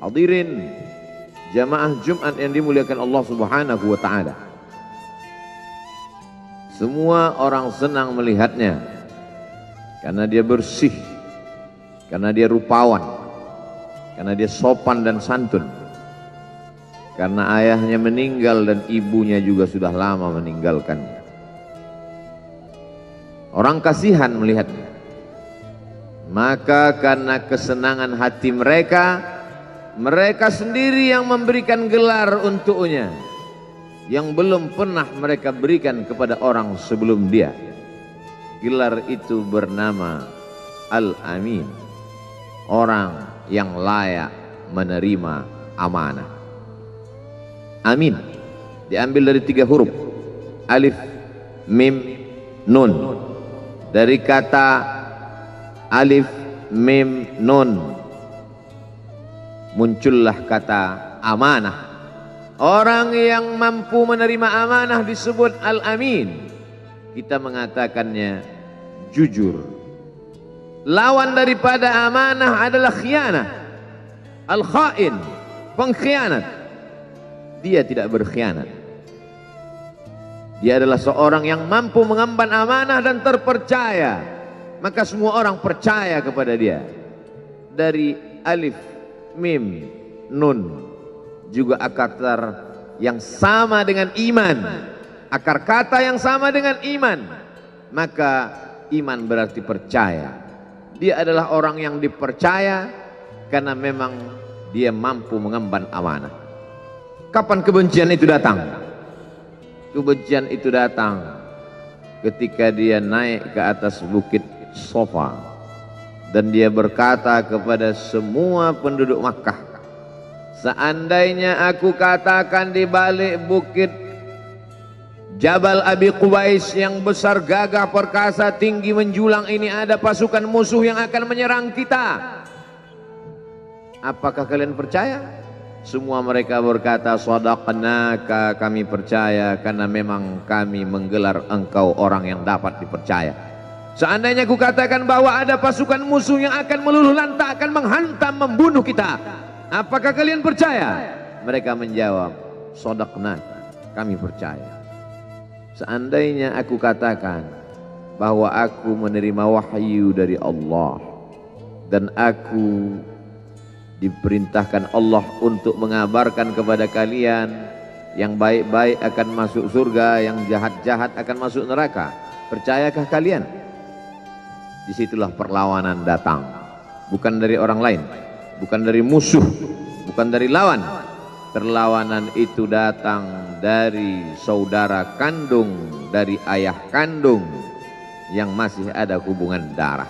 Hadirin jamaah Jumat yang dimuliakan Allah Subhanahu wa taala. Semua orang senang melihatnya karena dia bersih, karena dia rupawan, karena dia sopan dan santun. Karena ayahnya meninggal dan ibunya juga sudah lama meninggalkannya. Orang kasihan melihatnya. Maka karena kesenangan hati mereka, mereka sendiri yang memberikan gelar untuknya yang belum pernah mereka berikan kepada orang sebelum dia. Gelar itu bernama Al-Amin, orang yang layak menerima amanah. Amin diambil dari 3 huruf, alif, mim, nun. Dari kata alif, mim, nun muncullah kata amanah. Orang yang mampu menerima amanah disebut Al-Amin. Kita mengatakannya jujur. Lawan daripada amanah adalah khianah, al-khain, pengkhianat. Dia tidak berkhianat. Dia adalah seorang yang mampu mengemban amanah dan terpercaya. Maka semua orang percaya kepada dia. Dari alif, mim, nun, juga akar yang sama dengan iman. Akar kata yang sama dengan iman. Maka iman berarti percaya. Dia adalah orang yang dipercaya karena memang dia mampu mengemban amanah. Kapan kebencian itu datang? Kebencian itu datang ketika dia naik ke atas bukit Sofa dan dia berkata kepada semua penduduk Makkah, seandainya aku katakan di balik bukit Jabal Abi Qubais yang besar, gagah, perkasa, tinggi, menjulang ini ada pasukan musuh yang akan menyerang kita, apakah kalian percaya? Semua mereka berkata, shadaqnaka, kami percaya karena memang kami menggelar engkau orang yang dapat dipercaya. Seandainya aku katakan bahwa ada pasukan musuh yang akan meluluh lantakkan, menghantam, membunuh kita, apakah kalian percaya? Mereka menjawab, shadaqnaka, kami percaya. Seandainya aku katakan bahwa aku menerima wahyu dari Allah dan aku diperintahkan Allah untuk mengabarkan kepada kalian yang baik-baik akan masuk surga, yang jahat-jahat akan masuk neraka, percayakah kalian? Disitulah perlawanan datang, bukan dari orang lain, bukan dari musuh, bukan dari lawan. Perlawanan itu datang dari saudara kandung, dari ayah kandung yang masih ada hubungan darah.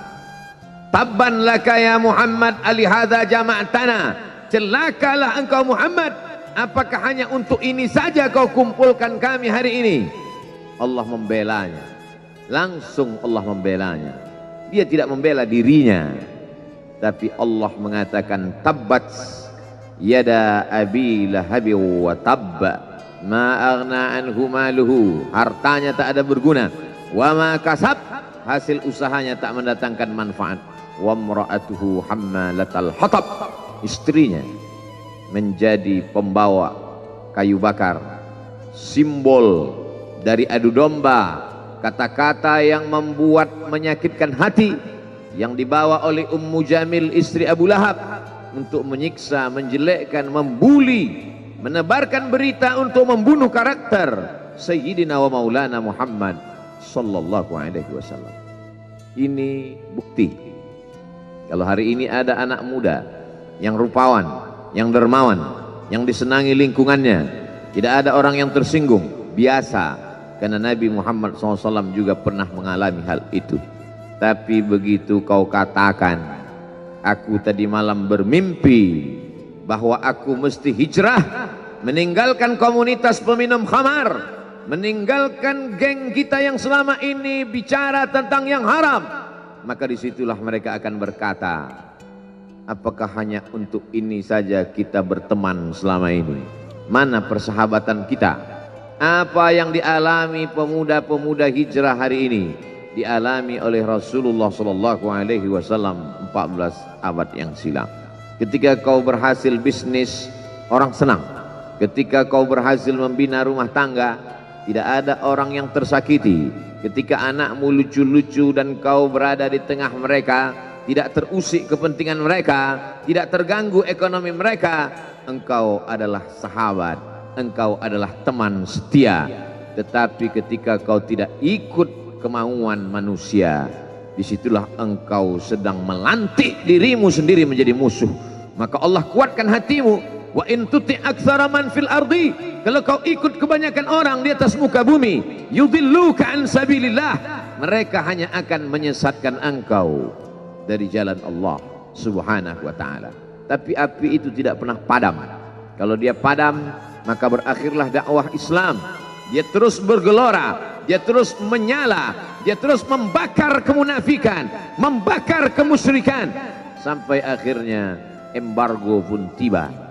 Tabban laka ya Muhammad alihadza jama'tana, celakalah engkau Muhammad, apakah hanya untuk ini saja kau kumpulkan kami hari ini? Allah membelanya, langsung Allah membelanya. Dia tidak membela dirinya, tapi Allah mengatakan tabbat yada abi lahabi wa tabba ma aghna anhu maluhu, hartanya tak ada berguna, wa ma kasab, hasil usahanya tak mendatangkan manfaat, wa mra'atuhu hammalatal hatab, istrinya menjadi pembawa kayu bakar, simbol dari adu domba, kata-kata yang membuat menyakitkan hati yang dibawa oleh Ummu Jamil istri Abu Lahab untuk menyiksa, menjelekkan, membuli, menebarkan berita untuk membunuh karakter Sayyidina wa Maulana Muhammad sallallahu alaihi wasallam. Ini bukti kalau hari ini ada anak muda yang rupawan, yang dermawan, yang disenangi lingkungannya, tidak ada orang yang tersinggung, biasa, karena Nabi Muhammad SAW juga pernah mengalami hal itu. Tapi begitu kau katakan, aku tadi malam bermimpi bahwa aku mesti hijrah, meninggalkan komunitas peminum khamar, meninggalkan geng kita yang selama ini bicara tentang yang haram, maka disitulah mereka akan berkata, apakah hanya untuk ini saja kita berteman selama ini? Mana persahabatan kita? Apa yang dialami pemuda-pemuda hijrah hari ini dialami oleh Rasulullah SAW 14 abad yang silam. Ketika kau berhasil bisnis, orang senang. Ketika kau berhasil membina rumah tangga, tidak ada orang yang tersakiti. Ketika anakmu lucu-lucu dan kau berada di tengah mereka, tidak terusik kepentingan mereka, tidak terganggu ekonomi mereka, engkau adalah sahabat, engkau adalah teman setia. Tetapi ketika kau tidak ikut kemauan manusia, disitulah engkau sedang melantik dirimu sendiri menjadi musuh. Maka Allah kuatkan hatimu. Wa in tuti' aktsara man fil ardi, kalau kau ikut kebanyakan orang di atas muka bumi, yudilluka an sabilillah, mereka hanya akan menyesatkan engkau dari jalan Allah Subhanahu wa taala. Tapi api itu tidak pernah padam. Kalau dia padam, maka berakhirlah dakwah Islam. Dia terus bergelora, dia terus menyala, dia terus membakar kemunafikan, membakar kemusyrikan, sampai akhirnya embargo pun tiba.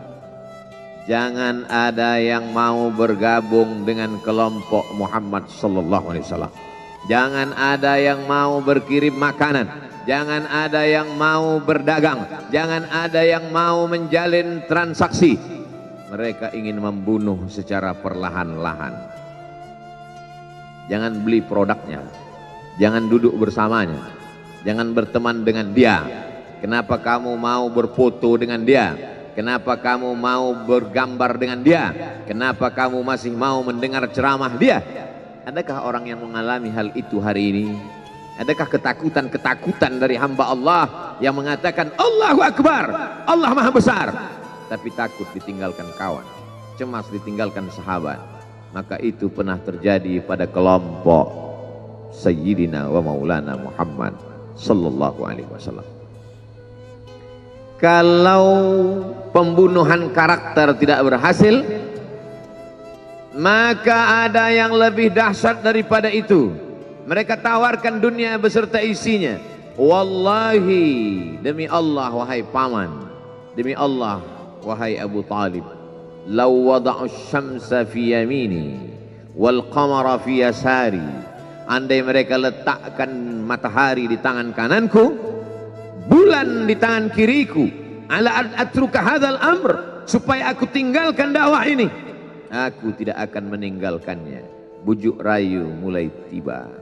Jangan ada yang mau bergabung dengan kelompok Muhammad sallallahu alaihi wasallam. Jangan ada yang mau berkirim makanan. Jangan ada yang mau berdagang. Jangan ada yang mau menjalin transaksi. Mereka ingin membunuh secara perlahan-lahan. Jangan beli produknya. Jangan duduk bersamanya. Jangan berteman dengan dia. Kenapa kamu mau berfoto dengan dia? Kenapa kamu mau bergambar dengan dia? Kenapa kamu masih mau mendengar ceramah dia? Adakah orang yang mengalami hal itu hari ini? Adakah ketakutan-ketakutan dari hamba Allah yang mengatakan Allahu Akbar, Allah Maha Besar, tapi takut ditinggalkan kawan, cemas ditinggalkan sahabat? Maka itu pernah terjadi pada kelompok Sayyidina wa Maulana Muhammad sallallahu alaihi wasallam. Kalau pembunuhan karakter tidak berhasil, maka ada yang lebih dahsyat daripada itu. Mereka tawarkan dunia beserta isinya. Wallahi, demi Allah wahai paman, demi Allah wahai Abu Talib, law wada'u syamsa fi yamini wal qamara fi yasari, andai mereka letakkan matahari di tangan kananku, bulan di tangan kiriku, ala an atruka hadzal amr, supaya aku tinggalkan dakwah ini, aku tidak akan meninggalkannya. Bujuk rayu mulai tiba.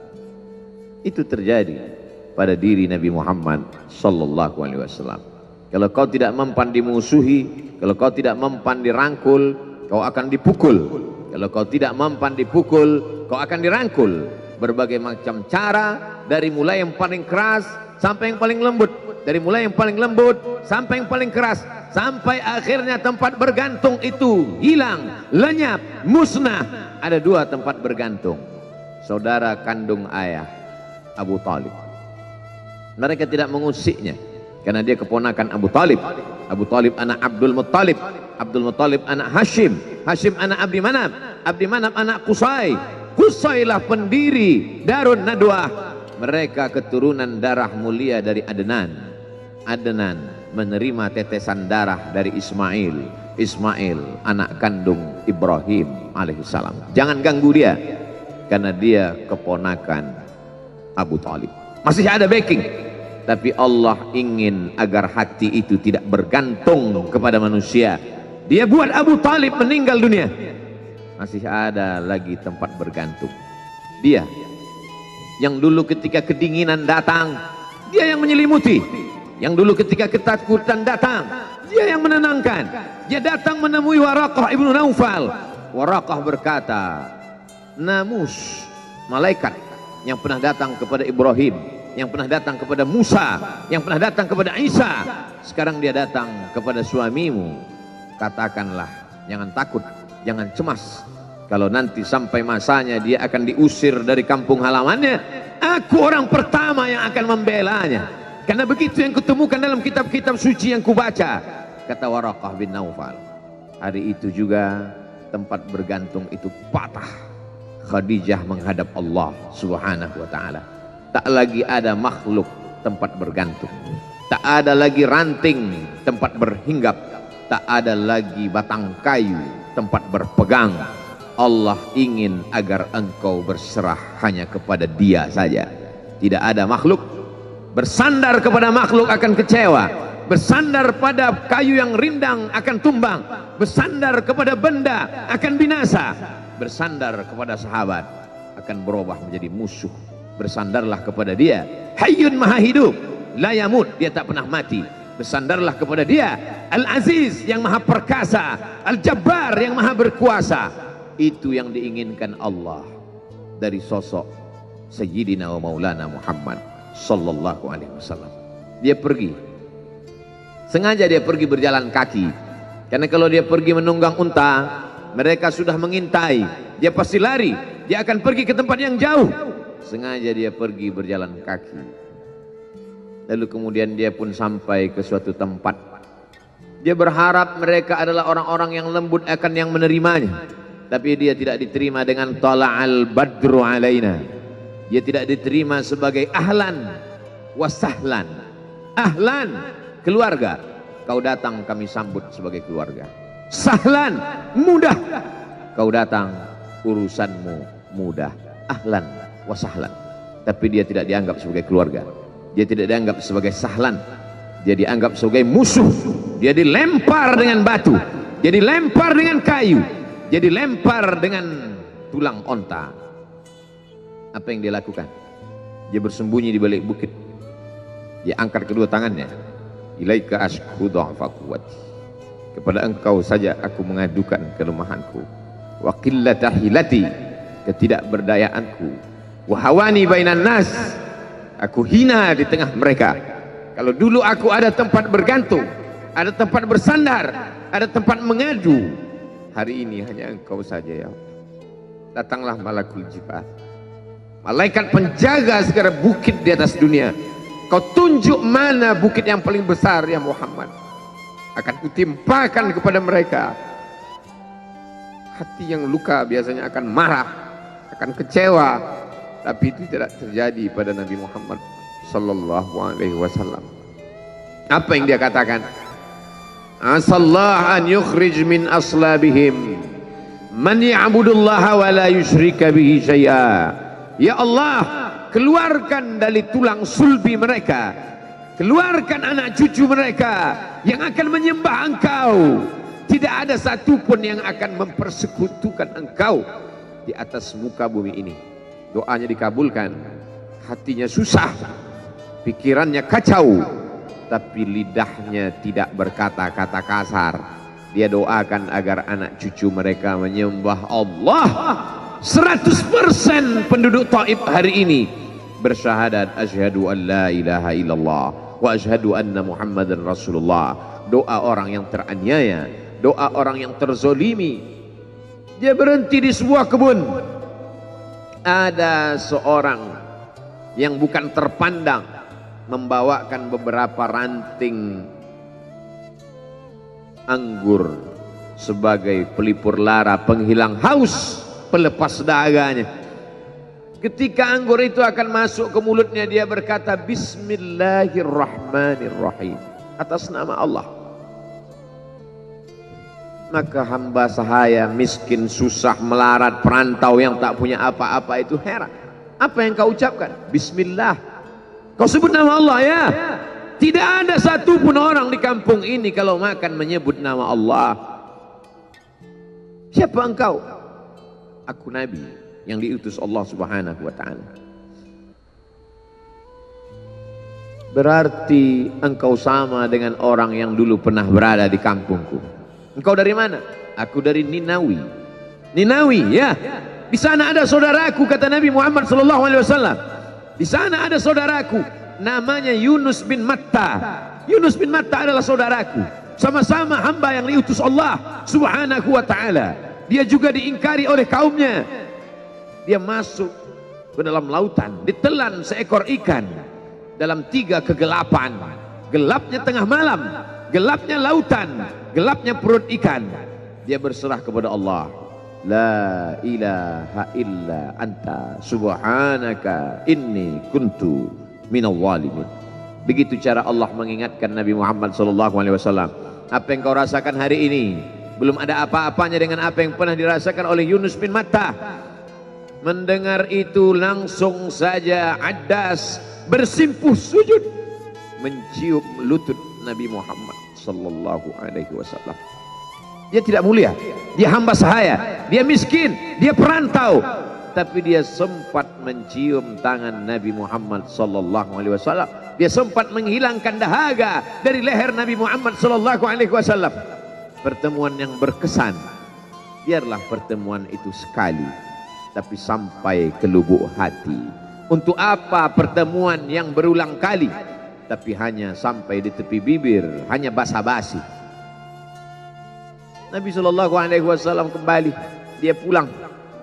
Itu terjadi pada diri Nabi Muhammad sallallahu alaihi wasallam. Kalau kau tidak mempan dimusuhi, kalau kau tidak mempan dirangkul, kau akan dipukul. Kalau kau tidak mempan dipukul, kau akan dirangkul. Berbagai macam cara, dari mulai yang paling keras sampai yang paling lembut, dari mulai yang paling lembut sampai yang paling keras, sampai akhirnya tempat bergantung itu hilang, lenyap, musnah. Ada dua tempat bergantung, saudara kandung ayah Abu Talib. Mereka tidak mengusiknya karena dia keponakan Abu Talib. Abu Talib anak Abdul Muttalib, Abdul Muttalib anak Hashim, Hashim anak Abdi Manaf, Abdi Manaf anak Qusay, Qusaylah pendiri Darun Nadwah. Mereka keturunan darah mulia dari Adnan. Adnan menerima tetesan darah dari Ismail. Ismail anak kandung Ibrahim alaihissalam. Jangan ganggu dia, karena dia keponakan Abu Talib. Masih ada backing, tapi Allah ingin agar hati itu tidak bergantung kepada manusia. Dia buat Abu Talib meninggal dunia, masih ada lagi tempat bergantung. Dia yang dulu ketika kedinginan datang, dia yang menyelimuti. Yang dulu ketika ketakutan datang, dia yang menenangkan. Dia datang menemui Waraqah ibnu Naufal. Waraqah berkata, Namus, malaikat yang pernah datang kepada Ibrahim, yang pernah datang kepada Musa, yang pernah datang kepada Isa, sekarang dia datang kepada suamimu. Katakanlah, jangan takut, jangan cemas. Kalau nanti sampai masanya dia akan diusir dari kampung halamannya, aku orang pertama yang akan membelanya. Karena begitu yang kutemukan dalam kitab-kitab suci yang kubaca, kata Waraqah bin Naufal. Hari itu juga tempat bergantung itu patah. Khadijah menghadap Allah Subhanahu wa ta'ala. Tak lagi ada makhluk tempat bergantung, tak ada lagi ranting tempat berhinggap, tak ada lagi batang kayu tempat berpegang. Allah ingin agar engkau berserah hanya kepada Dia saja. Tidak ada makhluk. Bersandar kepada makhluk akan kecewa. bersandar pada kayu yang rindang akan tumbang, bersandar kepada benda akan binasa, bersandar kepada sahabat akan berubah menjadi musuh. Bersandarlah kepada dia, Hayyun Maha Hidup, la yamut, dia tak pernah mati. Bersandarlah kepada dia, Al-Aziz yang Maha Perkasa, Al-Jabbar yang Maha Berkuasa. Itu yang diinginkan Allah dari sosok Sayyidina wa Maulana Muhammad sallallahu alaihi wasallam. Dia pergi, sengaja dia pergi berjalan kaki, karena kalau dia pergi menunggang unta, mereka sudah mengintai, dia pasti lari, dia akan pergi ke tempat yang jauh. Sengaja dia pergi berjalan kaki. Lalu kemudian dia pun sampai ke suatu tempat. Dia berharap mereka adalah orang-orang yang lembut akan yang menerimanya, tapi dia tidak diterima dengan tala'al badru alaina. Dia tidak diterima sebagai ahlan wasahlan. Ahlan, keluarga, kau datang kami sambut sebagai keluarga. Sahlan, mudah, kau datang urusanmu mudah. Ahlan wasahlan. Tapi dia tidak dianggap sebagai keluarga, dia tidak dianggap sebagai sahlan, dia dianggap sebagai musuh. Dia dilempar dengan batu, dia dilempar dengan kayu, dia dilempar dengan tulang onta. Apa yang dia lakukan? Dia bersembunyi di balik bukit. Dia angkat kedua tangannya, ilaika ashku dha'fa quwwati, kepada engkau saja aku mengadukan kelemahanku, wa qillata hilati, ketidakberdayaanku, wa hawani bainan nas, aku hina di tengah mereka. Kalau dulu aku ada tempat bergantung, ada tempat bersandar, ada tempat mengadu, hari ini hanya engkau saja ya Allah. Datanglah malakul jibal, malaikat penjaga segala bukit di atas dunia. Kau tunjuk mana bukit yang paling besar ya Muhammad, akan kutimpakan kepada mereka. Hati yang luka biasanya akan marah, akan kecewa, tapi itu tidak terjadi pada Nabi Muhammad sallallahu alaihi wasallam. Apa yang dia katakan? Asallah an yukhrij min aslabihim man ya'budullaha wa la yusyrika bihi syai'a. Ya Allah, keluarkan dari tulang sulbi mereka, keluarkan anak cucu mereka yang akan menyembah engkau. Tidak ada satupun yang akan mempersekutukan engkau di atas muka bumi ini. Doanya dikabulkan, hatinya susah, pikirannya kacau, tapi lidahnya tidak berkata-kata kasar. Dia doakan agar anak cucu mereka menyembah Allah. 100% penduduk Taif hari ini bersyahadat asyhadu an la ilaha illallah wa asyhadu anna Muhammadan Rasulullah. Doa orang yang teraniaya, doa orang yang terzolimi. Dia berhenti di sebuah kebun. Ada seorang yang bukan terpandang membawakan beberapa ranting anggur sebagai pelipur lara, penghilang haus, pelepas daganya. Ketika anggur itu akan masuk ke mulutnya, dia berkata Bismillahirrahmanirrahim, atas nama Allah. Maka hamba sahaya miskin, susah, melarat, perantau yang tak punya apa-apa itu heran. Apa yang kau ucapkan? Bismillah. Kau sebut nama Allah ya. Tidak ada satupun orang di kampung ini kalau makan menyebut nama Allah. Siapa engkau? Aku Nabi yang diutus Allah Subhanahu wa ta'ala. Berarti engkau sama dengan orang yang dulu pernah berada di kampungku. Engkau dari mana? Aku dari Ninawi. Ninawi ya. Di sana ada saudaraku, kata Nabi Muhammad SAW. Di sana ada saudaraku, namanya Yunus bin Matta. Yunus bin Matta adalah saudaraku. Sama-sama hamba yang diutus Allah Subhanahu wa ta'ala. Dia juga diingkari oleh kaumnya. Dia masuk ke dalam lautan, ditelan seekor ikan dalam 3 kegelapan. Gelapnya tengah malam, gelapnya lautan, gelapnya perut ikan. Dia berserah kepada Allah. La ilaha illa anta subhanaka inni kuntu minal zalimin. Begitu cara Allah mengingatkan Nabi Muhammad SAW. Apa yang kau rasakan hari ini belum ada apa-apanya dengan apa yang pernah dirasakan oleh Yunus bin Matta. Mendengar itu langsung saja Addas bersimpuh sujud, mencium lutut Nabi Muhammad sallallahu alaihi wasallam. Dia tidak mulia, dia hamba sahaya, dia miskin, dia perantau, tapi dia sempat mencium tangan Nabi Muhammad sallallahu alaihi wasallam. Dia sempat menghilangkan dahaga dari leher Nabi Muhammad sallallahu alaihi wasallam. Pertemuan yang berkesan. Biarlah pertemuan itu sekali, tapi sampai ke lubuk hati. Untuk apa pertemuan yang berulang kali, tapi hanya sampai di tepi bibir, hanya basa-basi. Nabi sallallahu alaihi wasallam kembali, dia pulang.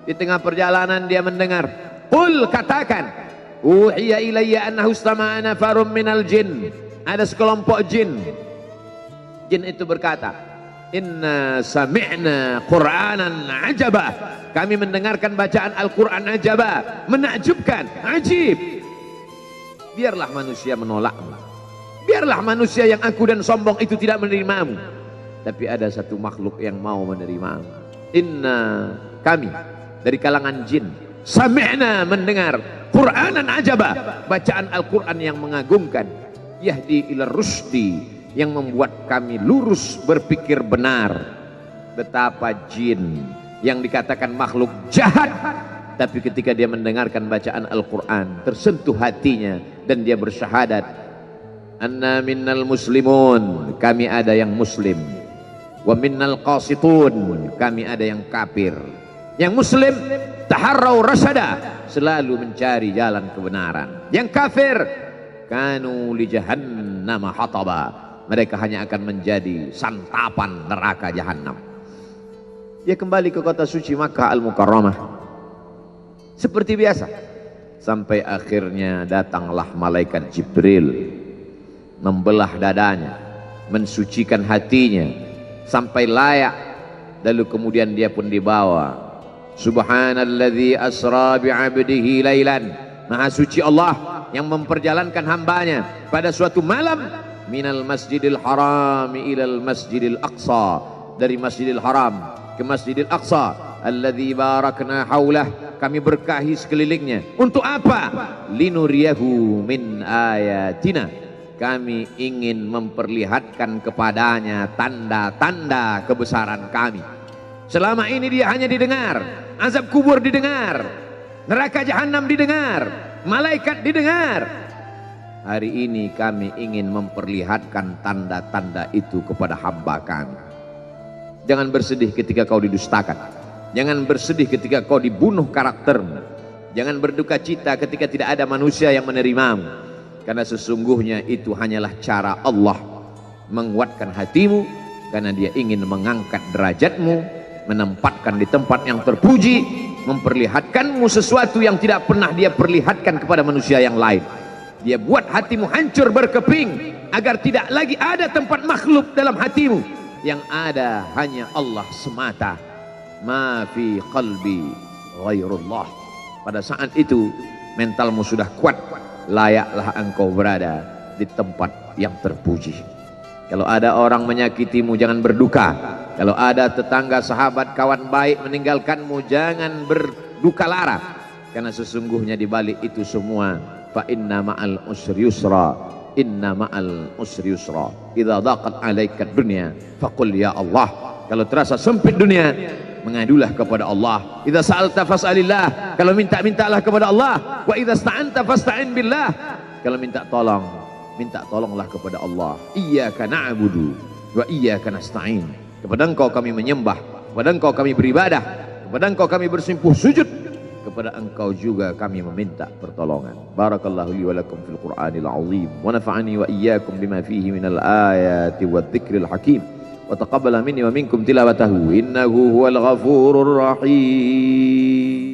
Di tengah perjalanan dia mendengar, "Qul," katakan, "Uhiya ilayya annahu istama'a nafarun minal jin." Ada sekelompok jin. Jin itu berkata, "Inna sami'na Qur'anan ajaba." Kami mendengarkan bacaan Al-Quran ajaba, menakjubkan, ajib. Biarlah manusia menolakmu. Biarlah manusia yang aku dan sombong itu tidak menerimamu. Tapi ada satu makhluk yang mau menerimamu. Inna, kami dari kalangan jin, sami'na, mendengar Qur'anan ajaba, bacaan Al-Quran yang mengagumkan, yahdi ila rusdi, yang membuat kami lurus berpikir benar. Betapa jin yang dikatakan makhluk jahat, tapi ketika dia mendengarkan bacaan Al-Quran tersentuh hatinya dan dia bersyahadat, anna minnal muslimun, kami ada yang muslim, wa minnal qasitun, kami ada yang kafir. Yang muslim taharrau rasyada, selalu mencari jalan kebenaran. Yang kafir kanu li jahannam hataba, mereka hanya akan menjadi santapan neraka jahanam. Dia kembali ke kota suci Makkah Al-Mukarramah seperti biasa, sampai akhirnya datanglah malaikat Jibril membelah dadanya, mensucikan hatinya sampai layak, lalu kemudian dia pun dibawa. Subhanalladzi asra bi'abdihi lailan, maha suci Allah yang memperjalankan hambanya pada suatu malam, minal masjidil haram ilal masjidil aqsa, dari masjidil haram ke Masjidil Aqsa, alladzi barakna haulah, kami berkahi sekelilingnya. Untuk apa? Linuriyahu min ayatina, kami ingin memperlihatkan kepadanya tanda-tanda kebesaran kami. Selama ini dia hanya didengar, azab kubur didengar, neraka jahanam didengar, malaikat didengar. Hari ini kami ingin memperlihatkan tanda-tanda itu kepada hamba kami. Jangan bersedih ketika kau didustakan. Jangan bersedih ketika kau dibunuh karaktermu. Jangan berduka cita ketika tidak ada manusia yang menerimamu. Karena sesungguhnya itu hanyalah cara Allah menguatkan hatimu. Karena dia ingin mengangkat derajatmu, menempatkan di tempat yang terpuji, memperlihatkanmu sesuatu yang tidak pernah dia perlihatkan kepada manusia yang lain. Dia buat hatimu hancur berkeping agar tidak lagi ada tempat makhluk dalam hatimu. Yang ada hanya Allah semata. Ma fi qalbi ghairullah. Pada saat itu mentalmu sudah kuat, layaklah engkau berada di tempat yang terpuji. Kalau ada orang menyakitimu, jangan berduka. Kalau ada tetangga, sahabat, kawan baik meninggalkanmu, jangan berduka lara. Karena sesungguhnya di balik itu semua, fa inna ma'al usri yusra, inna ma'al usri yusra. Idza daqat 'alaika dunya faqul ya Allah. Kalau terasa sempit dunia, mengadulah kepada Allah. Idza sa'alta fas'alillah, kalau minta-mintalah kepada Allah. Wa idza sta'anta fasta'in billah, kalau minta tolong, minta tolonglah kepada Allah. Iyyaka na'budu wa iyyaka nasta'in, kepada Engkau kami menyembah, kepada Engkau kami beribadah, kepada Engkau kami bersimpuh sujud, kepada Engkau juga kami meminta pertolongan. Barakallahu li wa lakum fil Qur'anil azim, wa nafa'ani wa iyyakum bima fihi minal ayati wadh-dhikril hakim, wa taqabbala minni wa minkum tilawatahu innahu huwal ghafurur rahim.